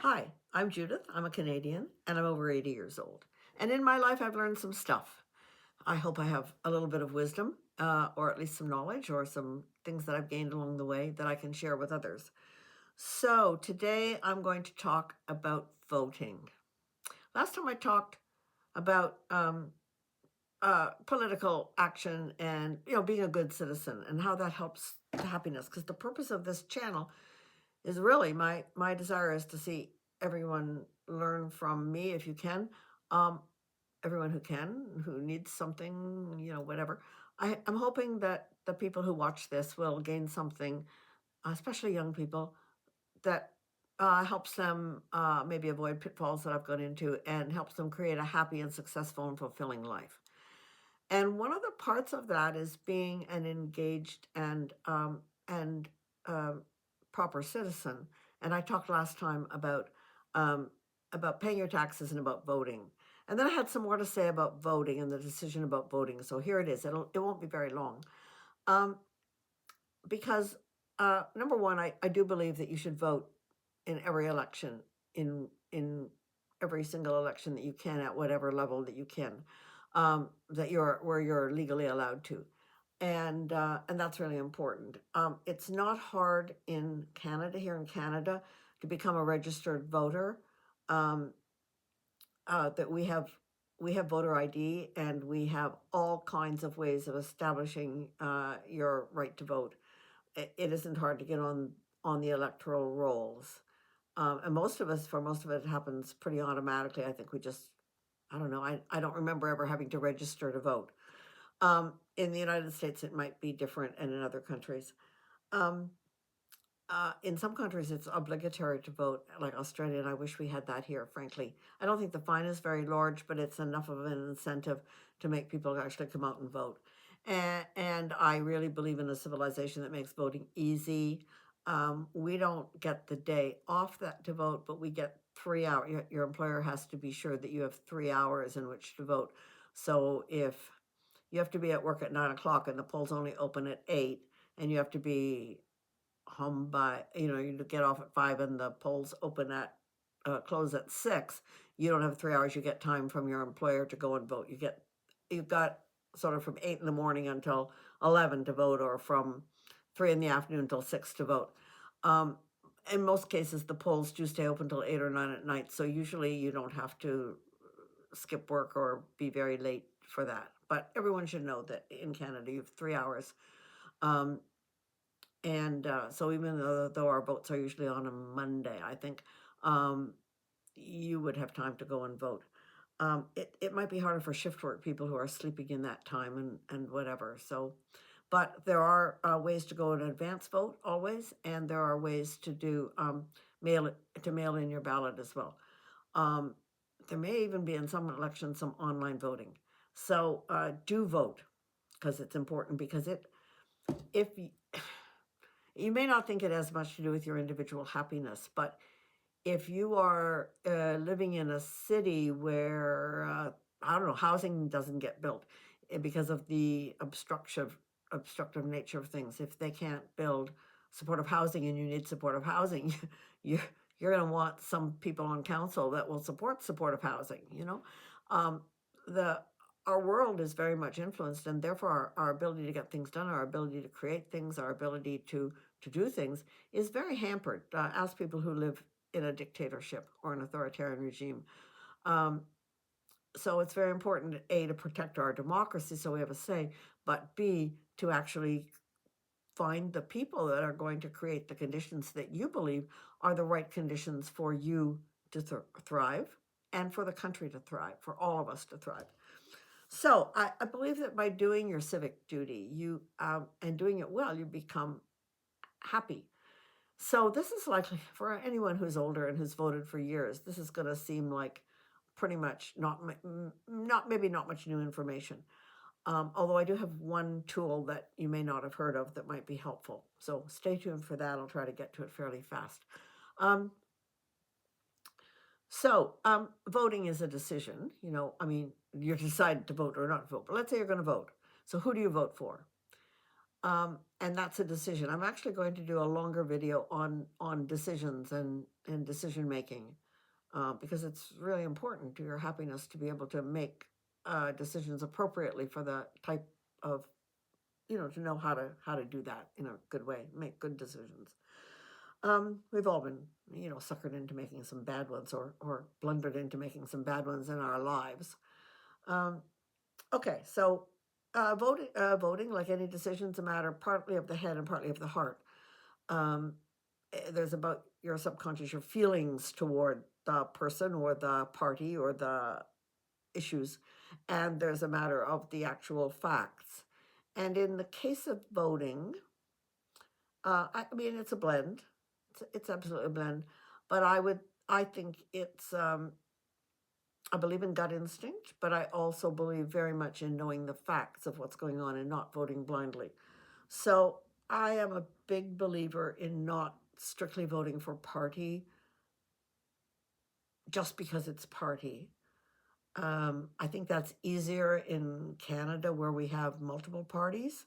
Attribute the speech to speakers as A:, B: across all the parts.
A: Hi, I'm Judith. I'm a Canadian and I'm over 80 years old. And in my life, I've learned some stuff. I hope I have a little bit of wisdom, or at least some knowledge, or some things that I've gained along the way that I can share with others. So today I'm going to talk about voting. Last time I talked about political action and being a good citizen and how that helps to happiness. Because the purpose of this channel is really my desire is to see everyone learn from me if you can. Um, Everyone who needs something, whatever. I'm hoping that the people who watch this will gain something, especially young people, that helps them maybe avoid pitfalls that I've gone into and helps them create a happy and successful and fulfilling life. And one of the parts of that is being an engaged and um, proper citizen. And I talked last time um, about paying your taxes and about voting. And then I had some more to say about voting and the decision about voting. So here it is. It won't be very long, um, because number one, I do believe that you should vote in every election, in every single election that you can at whatever level that you can, where you're legally allowed to, and that's really important. It's not hard in Canada, here in Canada, to become a registered voter. Um, that we have voter ID and we have all kinds of ways of establishing your right to vote. It isn't hard to get on the electoral rolls. And for most of it, it happens pretty automatically. I think we just, I don't know, I don't remember ever having to register to vote. In the United States, it might be different, and in other countries. Um, in some countries, it's obligatory to vote, like Australia, and I wish we had that here, frankly. I don't think the fine is very large, but it's enough of an incentive to make people actually come out and vote. And I really believe in a civilization that makes voting easy. We don't get the day off that to vote, but we get 3 hours. Your employer has to be sure that you have 3 hours in which to vote. So if you have to be at work at 9 o'clock and the polls only open at 8, and you have to be home by, you get off at 5 and the polls open at close at 6, you don't have 3 hours. You get time from your employer to go and vote. You've got sort of from 8 in the morning until 11 to vote, or from 3 in the afternoon until 6 to vote. In most cases, the polls do stay open until 8 or 9 at night, so usually you don't have to skip work or be very late for that. But everyone should know that in Canada, you have 3 hours. And so even though our votes are usually on a Monday, I think you would have time to go and vote. It might be harder for shift work people who are sleeping in that time and whatever. So, but there are ways to go and advance vote always, and there are ways to do mail in your ballot as well. There may even be in some elections some online voting. So do vote, because it's important, because if you may not think it has much to do with your individual happiness, but if you are living in a city where, I don't know, housing doesn't get built because of the obstructive nature of things, if they can't build supportive housing and you need supportive housing, you, you're going to want some people on council that will support supportive housing, Um, the Our world is very much influenced, and therefore our ability to get things done, our ability to create things, our ability to do things is very hampered. Ask people who live in a dictatorship or an authoritarian regime. Um, so it's very important, A, to protect our democracy so we have a say, but B, to actually find the people that are going to create the conditions that you believe are the right conditions for you to thrive, and for the country to thrive, for all of us to thrive. So I believe that by doing your civic duty, and doing it well, you become happy. So this is likely for anyone who's older and who's voted for years. This is going to seem like pretty much not much new information. Although I do have one tool that you may not have heard of that might be helpful. So stay tuned for that. I'll try to get to it fairly fast. Voting is a decision. You're decided to vote or not vote. But let's say you're going to vote. So who do you vote for? And that's a decision. I'm actually going to do a longer video on decisions in decision making, because it's really important to your happiness to be able to make decisions appropriately for the type of, to know how to do that in a good way, make good decisions. We've all been, suckered into making some bad ones, or blundered into making some bad ones in our lives. Um, okay, so voting, like any decision, is a matter partly of the head and partly of the heart. Um, there's about your subconscious, your feelings toward the person or the party or the issues, and there's a matter of the actual facts. And in the case of voting, I mean, it's a blend. It's absolutely a blend. But I think I believe in gut instinct, but I also believe very much in knowing the facts of what's going on and not voting blindly. So I am a big believer in not strictly voting for party just because it's party. I think that's easier in Canada where we have multiple parties,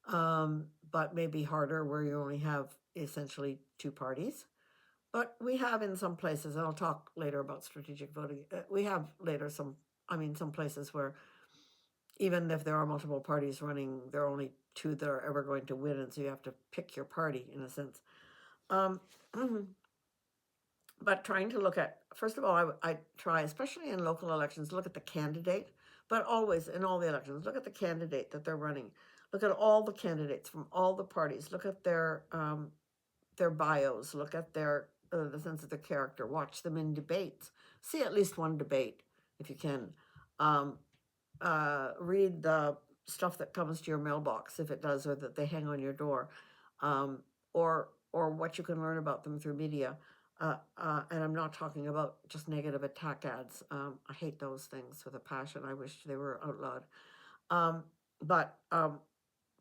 A: but maybe harder where you only have essentially two parties. But we have in some places, and I'll talk later about strategic voting. We have later some places where even if there are multiple parties running, there are only two that are ever going to win, and so you have to pick your party in a sense. Um, but trying to look at, first of all, I try, especially in local elections, look at the candidate, but always in all the elections, look at the candidate that they're running. Look at all the candidates from all the parties. Look at their bios. Look at the sense of their character. Watch them in debates. See at least one debate if you can. Um, read the stuff that comes to your mailbox if it does, or that they hang on your door, or what you can learn about them through media. And I'm not talking about just negative attack ads. I hate those things with a passion. I wish they were outlawed. Um, but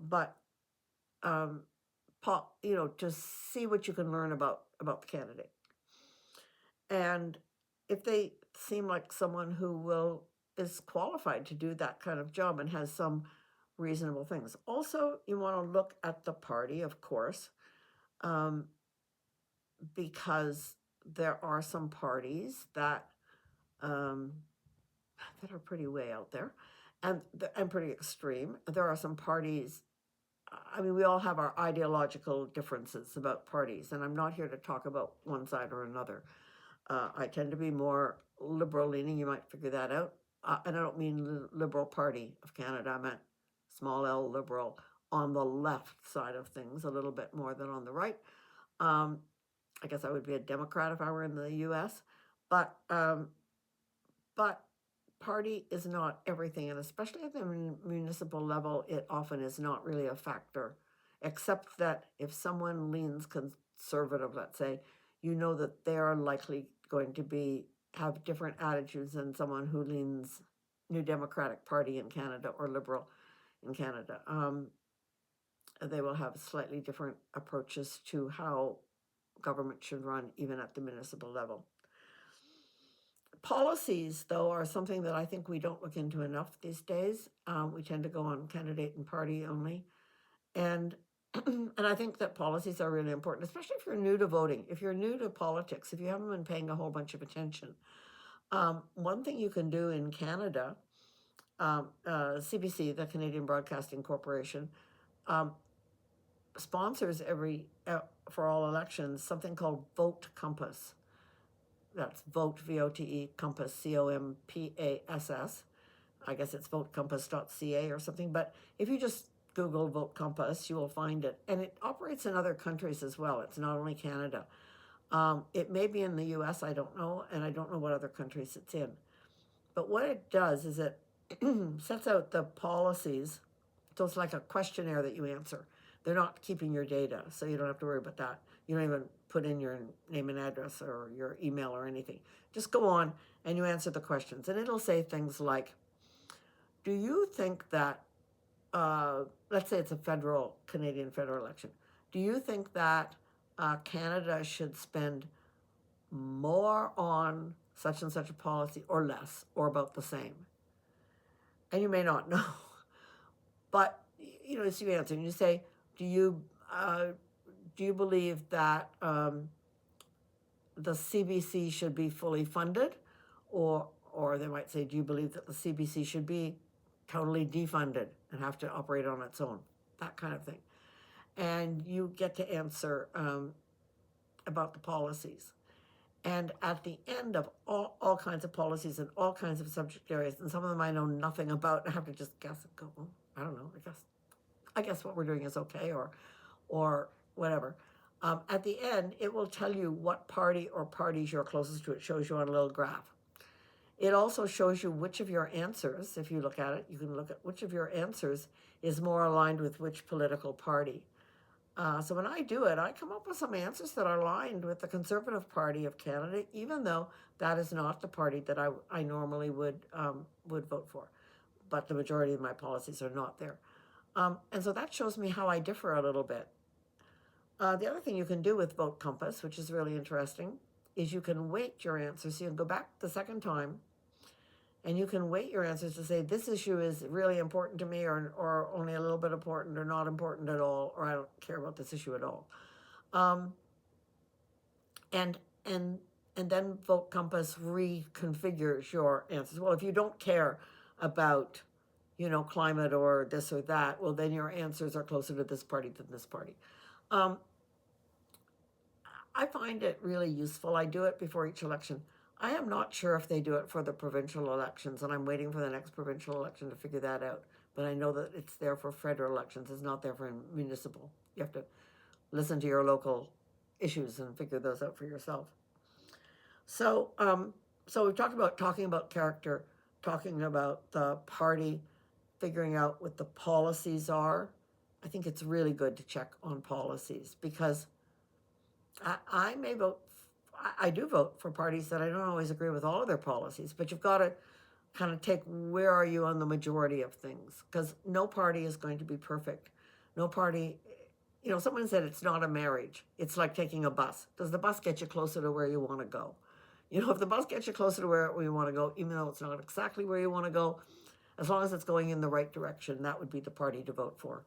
A: but just see what you can learn about the candidate, and if they seem like someone who is qualified to do that kind of job and has some reasonable things. Also, you want to look at the party, of course, um, because there are some parties that that are pretty way out there, and pretty extreme. There are some parties. I mean, we all have our ideological differences about parties, and I'm not here to talk about one side or another. I tend to be more liberal leaning. You might figure that out. And I don't mean Liberal Party of Canada. I meant small L liberal on the left side of things, a little bit more than on the right. I guess I would be a Democrat if I were in the U.S. But but party is not everything, and especially at the municipal level, it often is not really a factor, except that if someone leans conservative, let's say, you know that they are likely going to have different attitudes than someone who leans New Democratic Party in Canada or Liberal in Canada. They will have slightly different approaches to how government should run, even at the municipal level. Policies, though, are something that I think we don't look into enough these days. We tend to go on candidate and party only, and and I think that policies are really important, especially if you're new to voting, if you're new to politics, if you haven't been paying a whole bunch of attention. One thing you can do in Canada, CBC, the Canadian Broadcasting Corporation, sponsors for all elections something called Vote Compass. That's Vote, VOTE, Compass, COMPASS. I guess it's votecompass.ca or something. But if you just Google Vote Compass, you will find it. And it operates in other countries as well. It's not only Canada. It may be in the US, I don't know. And I don't know what other countries it's in. But what it does is it sets out the policies. So it's like a questionnaire that you answer. They're not keeping your data, so you don't have to worry about that. You don't even put in your name and address or your email or anything. Just go on and you answer the questions. And it'll say things like, do you think that, let's say it's a Canadian federal election, do you think that Canada should spend more on such and such a policy or less or about the same? And you may not know. But it's you answer, and you say, do you believe that the CBC should be fully funded, or they might say, do you believe that the CBC should be totally defunded and have to operate on its own? That kind of thing. And you get to answer about the policies. And at the end of all kinds of policies and all kinds of subject areas, and some of them I know nothing about, I have to just guess and go, well, I don't know, I guess what we're doing is okay, or whatever. At the end, it will tell you what party or parties you're closest to. It shows you on a little graph. It also shows you which of your answers, if you look at it, you can look at which of your answers is more aligned with which political party. So when I do it, I come up with some answers that are aligned with the Conservative Party of Canada, even though that is not the party that I normally would vote for. But the majority of my policies are not there. And so that shows me how I differ a little bit. The other thing you can do with Vote Compass, which is really interesting, is you can weight your answers. So you can go back the second time and you can weight your answers to say, this issue is really important to me, or only a little bit important, or not important at all, or I don't care about this issue at all. And then Vote Compass reconfigures your answers. Well, if you don't care about, climate or this or that, well, then your answers are closer to this party than this party. I find it really useful. I do it before each election. I am not sure if they do it for the provincial elections, and I'm waiting for the next provincial election to figure that out. But I know that it's there for federal elections. It's not there for municipal. You have to listen to your local issues and figure those out for yourself. So, so we've talked about talking about character, talking about the party, figuring out what the policies are. I think it's really good to check on policies, because I may vote, I do vote for parties that I don't always agree with all of their policies, but you've got to kind of take, where are you on the majority of things? Because no party is going to be perfect. No party, someone said it's not a marriage. It's like taking a bus. Does the bus get you closer to where you want to go? If the bus gets you closer to where you want to go, even though it's not exactly where you want to go, as long as it's going in the right direction, that would be the party to vote for.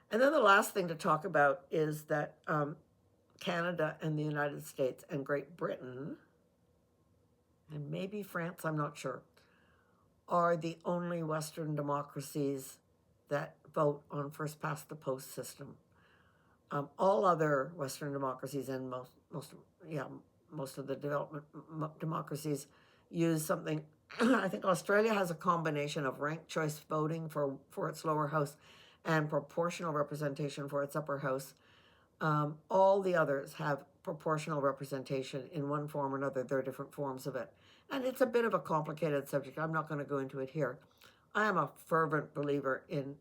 A: And then the last thing to talk about is that Canada and the United States and Great Britain, and maybe France, I'm not sure, are the only Western democracies that vote on first past the post system. All other Western democracies and most of the development democracies use something. I think Australia has a combination of ranked choice voting for its lower house and proportional representation for its upper house. All the others have proportional representation in one form or another. There are different forms of it. And it's a bit of a complicated subject. I'm not going to go into it here. I am a fervent believer in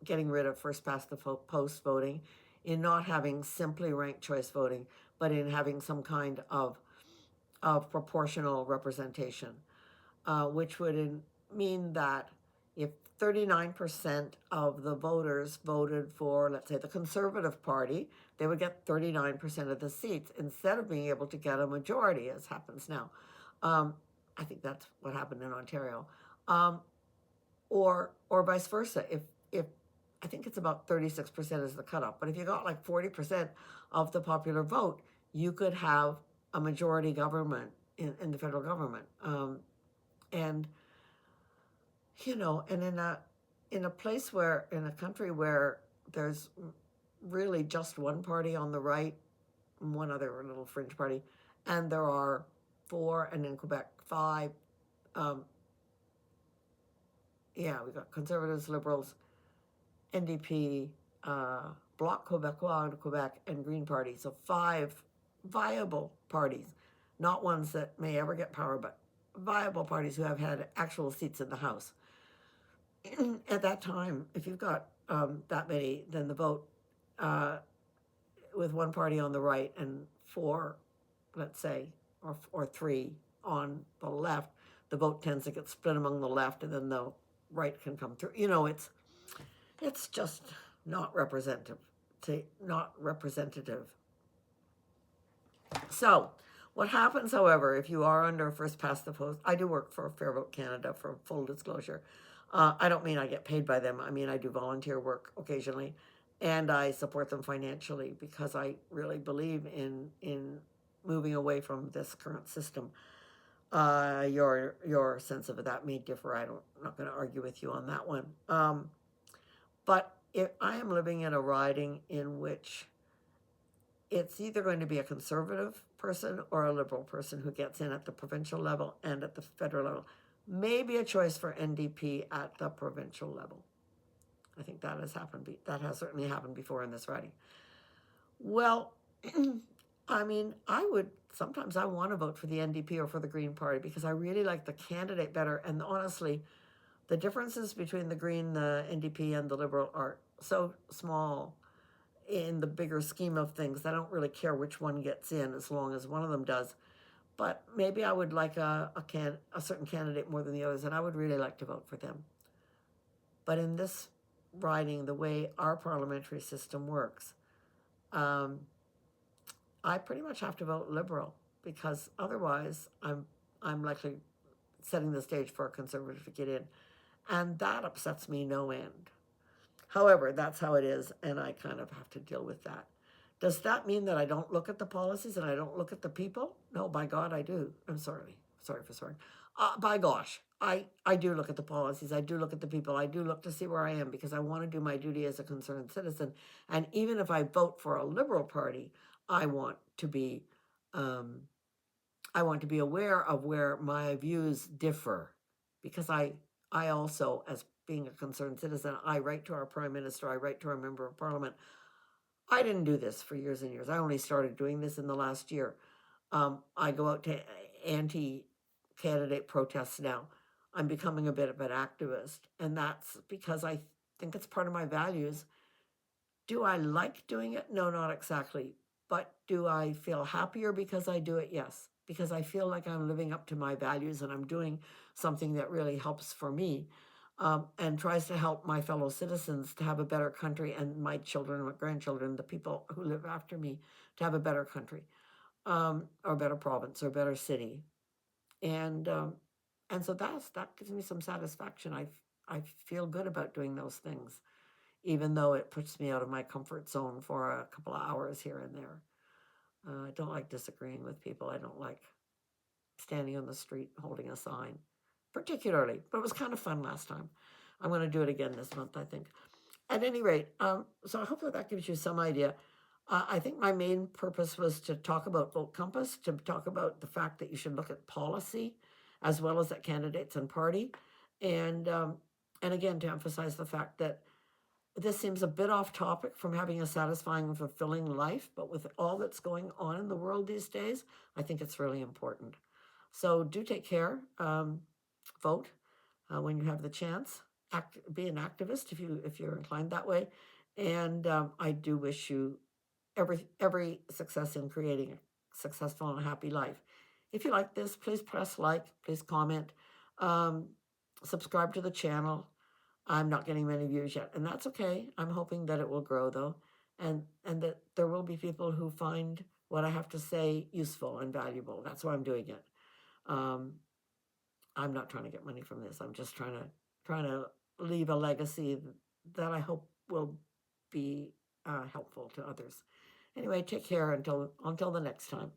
A: getting rid of first past the post voting, in not having simply ranked choice voting, but in having some kind of proportional representation, which would mean that if 39% of the voters voted for, let's say, the Conservative Party, they would get 39% of the seats instead of being able to get a majority, as happens now. I think that's what happened in Ontario. Or vice versa. If I think it's about 36% is the cutoff, but if you got like 40% of the popular vote, you could have a majority government in the federal government. And in a place where, in a country where there's really just one party on the right, one other little fringe party, and there are 4, and in Quebec 5, we've got Conservatives, Liberals, NDP, Bloc Québécois in Quebec, and Green Party. So 5 viable parties, not ones that may ever get power, but viable parties who have had actual seats in the House. At that time, if you've got that many, then the vote with one party on the right and 4, let's say, or 3 on the left, the vote tends to get split among the left, and then the right can come through. It's just not representative. So, what happens, however, if you are under first past the post? I do work for Fair Vote Canada, for full disclosure. I don't mean I get paid by them. I mean I do volunteer work occasionally. and I support them financially because I really believe in moving away from this current system. Your sense of that may differ. I'm not going to argue with you on that one. But if I am living in a riding in which it's either going to be a conservative person or a liberal person who gets in at the provincial level and at the federal level, maybe a choice for NDP at the provincial level. I think that has happened. That has certainly happened before in this riding. Well, I mean, sometimes I want to vote for the NDP or for the Green Party because I really like the candidate better. And honestly, the differences between the Green, the NDP, and the Liberal are so small in the bigger scheme of things. I don't really care which one gets in as long as one of them does. But maybe I would like a certain candidate more than the others, and I would really like to vote for them. But in this riding, the way our parliamentary system works, um, I pretty much have to vote Liberal because otherwise I'm likely setting the stage for a conservative to get in, and that upsets me no end. However, that's how it is, and I kind of have to deal with that. Does that mean that I don't look at the policies and I don't look at the people? No, by God, I do. I'm sorry. Sorry for swearing. By gosh, I do look at the policies. I do look at the people. I do look to see where I am because I want to do my duty as a concerned citizen. And even if I vote for a Liberal Party, I want to be, um, I want to be aware of where my views differ, because I also, as being a concerned citizen, I write to our Prime Minister, I write to our Member of Parliament. I didn't do this for years and years. I only started doing this in the last year. I go out to anti-candidate protests now. I'm becoming a bit of an activist, and that's because I think it's part of my values. Do I like doing it? No, not exactly. But do I feel happier because I do it? Yes, because I feel like I'm living up to my values and I'm doing something that really helps for me, and tries to help my fellow citizens to have a better country, and my children, my grandchildren, the people who live after me, to have a better country, or a better province or a better city. And so that gives me some satisfaction. I feel good about doing those things, even though it puts me out of my comfort zone for a couple of hours here and there. I don't like disagreeing with people. I don't like standing on the street holding a sign, particularly, but it was kind of fun last time. I'm going to do it again this month, I think. At any rate, so hopefully that gives you some idea. I think my main purpose was to talk about Vote Compass, to talk about the fact that you should look at policy as well as at candidates and party, and um, and again to emphasize the fact that this seems a bit off topic from having a satisfying and fulfilling life, but with all that's going on in the world these days, I think it's really important. So do take care. Vote when you have the chance. Be an activist if you're inclined that way, and I do wish you every success in creating a successful and happy life. If you like this, please press like, please comment, um, subscribe to the channel. I'm not getting many views yet, and that's okay. I'm hoping that it will grow though, and that there will be people who find what I have to say useful and valuable. That's why I'm doing it. Um, I'm not trying to get money from this. I'm just trying to leave a legacy that I hope will be helpful to others. Anyway, take care until the next time.